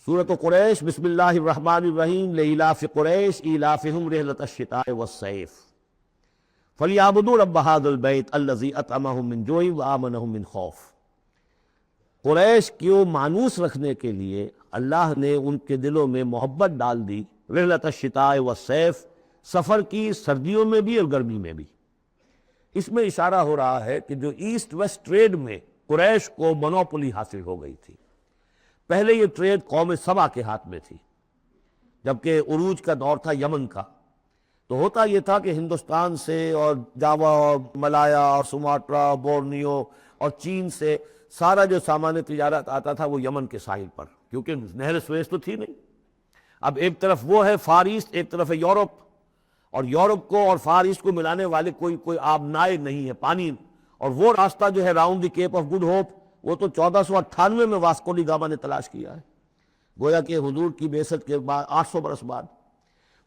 سورۃ قریش، بسم اللہ الرحمن الرحیم، لإلاف قریش ایلافہم رحلۃ الشتاء والصیف فلیعبدوا رب ھذا البیت الذی اطعمہم من جوع وآمنہم من خوف۔ قریش کو مانوس رکھنے کے لیے اللہ نے ان کے دلوں میں محبت ڈال دی، رحلۃ الشتاء والصیف، سفر کی سردیوں میں بھی اور گرمی میں بھی۔ اس میں اشارہ ہو رہا ہے کہ جو ایسٹ ویسٹ ٹریڈ میں قریش کو منوپولی حاصل ہو گئی تھی۔ پہلے یہ ٹریڈ قوم سبا کے ہاتھ میں تھی، جبکہ عروج کا دور تھا یمن کا۔ تو ہوتا یہ تھا کہ ہندوستان سے اور جاوا اور ملایا اور سماٹرا، بورنیو اور چین سے سارا جو سامان تجارت آتا تھا وہ یمن کے ساحل پر، کیونکہ نہر سویس تو تھی نہیں۔ اب ایک طرف وہ ہے فار ایسٹ، ایک طرف ہے یورپ، اور یورپ کو اور فار ایسٹ کو ملانے والے کوئی آبنائے نہیں ہے، پانی۔ اور وہ راستہ جو ہے round the cape of good hope, وہ تو 1498 میں واسکو ڈی گاما نے تلاش کیا ہے، گویا کہ حضور کی بعثت کے بعد 800 برس بعد۔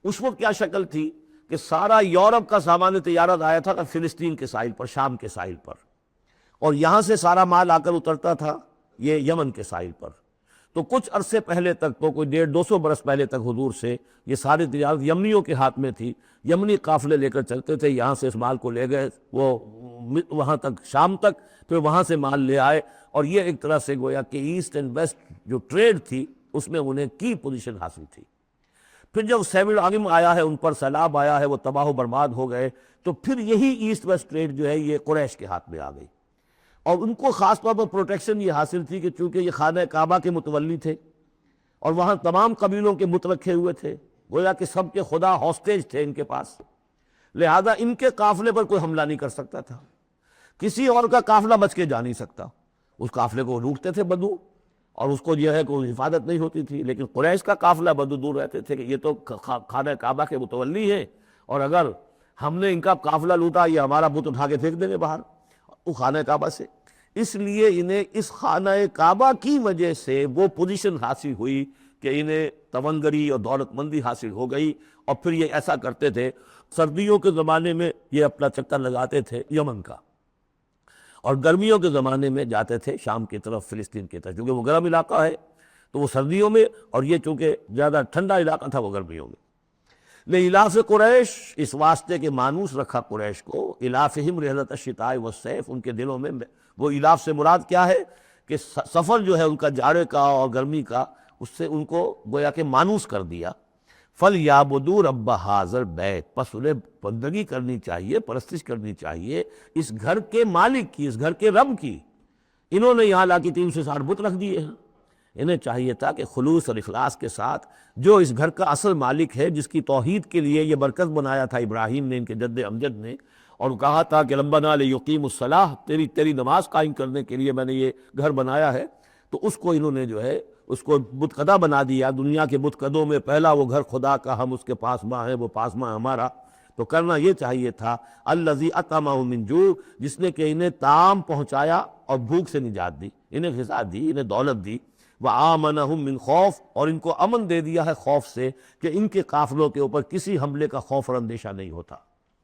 اس وقت کیا شکل تھی کہ سارا یورپ کا سامان تجارت آیا تھا فلسطین کے ساحل پر، شام کے ساحل پر، اور یہاں سے سارا مال آ کر اترتا تھا یہ یمن کے ساحل پر۔ تو کچھ عرصے پہلے تک، تو کوئی 150-200 برس پہلے تک حضور سے یہ ساری تجارت یمنیوں کے ہاتھ میں تھی۔ یمنی قافلے لے کر چلتے تھے، یہاں سے اس مال کو لے گئے وہ وہاں تک، شام تک، پھر وہاں سے مال لے آئے، اور یہ ایک طرح سے گویا کہ ایسٹ اینڈ ویسٹ جو ٹریڈ تھی اس میں انہیں کی پوزیشن حاصل تھی۔ پھر جب سیول عاگم آیا ہے، ان پر سیلاب آیا ہے، وہ تباہ و برباد ہو گئے، تو پھر یہی ایسٹ ویسٹ ٹریڈ جو ہے یہ قریش کے ہاتھ میں آ گئی۔ اور ان کو خاص طور پر پروٹیکشن یہ حاصل تھی کہ چونکہ یہ خانہ کعبہ کے متولی تھے اور وہاں تمام قبیلوں کے بت رکھے ہوئے تھے، گویا کہ سب کے خدا ہاسٹیج تھے ان کے پاس، لہذا ان کے قافلے پر کوئی حملہ نہیں کر سکتا تھا، کسی اور کا قافلہ بچ کے جا نہیں سکتا۔ اس قافلے کو لوٹتے تھے بدو، اور اس کو جو ہے کوئی حفاظت نہیں ہوتی تھی، لیکن قریش کا قافلہ بدو دور رہتے تھے کہ یہ تو خانہ کعبہ کے متولی ہیں، اور اگر ہم نے ان کا قافلہ لوٹا یہ ہمارا بت اٹھا کے پھینک دیں گے باہر وہ خانہ کعبہ سے۔ اس لیے انہیں اس خانہ کعبہ کی وجہ سے وہ پوزیشن حاصل ہوئی کہ انہیں تونگری اور دولت مندی حاصل ہو گئی، اور پھر یہ ایسا کرتے تھے۔ سردیوں کے زمانے میں یہ اپنا چکر لگاتے تھے یمن کا، اور گرمیوں کے زمانے میں جاتے تھے شام کی طرف، فلسطین کی طرف، کیونکہ وہ گرم علاقہ ہے تو وہ سردیوں میں، اور یہ چونکہ زیادہ ٹھنڈا علاقہ تھا وہ گرمیوں میں۔ لإلاف قریش، اس واسطے کہ مانوس رکھا قریش کو، الافہم رحلۃ الشتاء والصیف، ان کے دلوں میں وہ الاف سے مراد کیا ہے کہ سفر جو ہے ان کا جاڑے کا اور گرمی کا، اس سے ان کو گویا کہ مانوس کر دیا۔ فَلْيَعْبُدُوا رَبَّ هَٰذَا الْبَيْتِ، پس انہیں بندگی کرنی چاہیے، پرستش کرنی چاہیے اس گھر کے مالک کی، اس گھر کے رب کی۔ انہوں نے یہاں لا کے 360 بت رکھ دیے ہیں، انہیں چاہیے تھا کہ خلوص اور اخلاص کے ساتھ جو اس گھر کا اصل مالک ہے، جس کی توحید کے لیے یہ مرکز بنایا تھا ابراہیم نے، ان کے جد امجد نے، اور کہا تھا کہ ربنا لیقیموا الصلاۃ، تیری نماز قائم کرنے کے لیے میں نے یہ گھر بنایا ہے، تو اس کو انہوں نے جو ہے اس کو بت قدہ بنا دیا۔ دنیا کے بت قدوں میں پہلا وہ گھر خدا کا، ہم اس کے پاس ماں ہیں، وہ پاس ماں ہمارا۔ تو کرنا یہ چاہیے تھا الذی اطعمہم من جوع، جس نے کہ انہیں طعام پہنچایا اور بھوک سے نجات دی، انہیں غذا دی، انہیں دولت دی، وآمنہم من خوف، اور ان کو امن دے دیا ہے خوف سے، کہ ان کے قافلوں کے اوپر کسی حملے کا خوف اور اندیشہ نہیں ہوتا۔